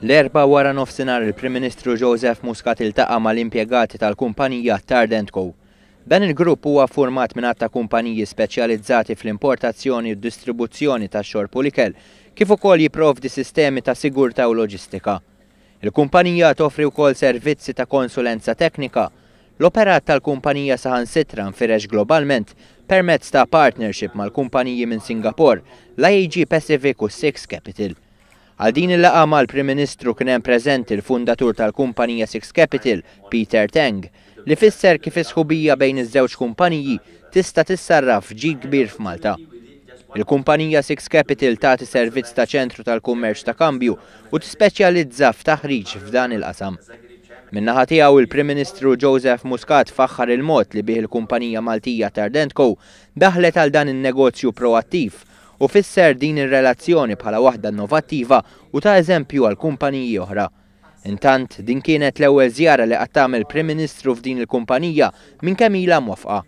L-erba' wara nofsinhar il-Prim Ministru Joseph Muscat iltaqa' mal-impjegati tal-kumpanija Tardent Co. Dan il-grupp huwa ffurmat minn ta' kumpaniji speċjalizzati fl-importazzjoni u distribuzzjoni tax-xorb u l-ikel, kif ukoll jipprovdi sistemi ta' sigurtà u loġistika. Il-kumpanija toffri wkoll servizzi ta' konsulenza teknika. L-operat tal-kumpanija saħansitra nfirex globalment permezz ta' partnership mal-kumpaniji minn Singapore, l-IAG Pacific u Six Capital. Għal din il-laqa mal-Prim Ministru kien hemm preżenti l-fundatur tal-kumpanija Six Capital, Peter Tang, li fisser kif is-sħubija bejn iż-żewġ kumpaniji tista' tissarraf ġid kbir f'Malta. Il-kumpanija Six Capital tagħti servizz ta' ċentru tal-kummerċ ta' kambju u tispeċjalizza f'taħriġ f'dan il-qasam. Min-naħa tiegħu il-Prim Ministru Joseph Muscat faħħar il-mod li bih il-kumpanija Maltija Tardent Co daħlet għal dan in-negozju proattiv u fisser din ir-relazzjoni bħala waħda innovattiva u ta' eżempju għal kumpaniji oħra. Intant din kienet l-ewwel żjara li qatt tagħmel Prim Ministru f'din il-kumpanija minn kemm ilha mwafqa.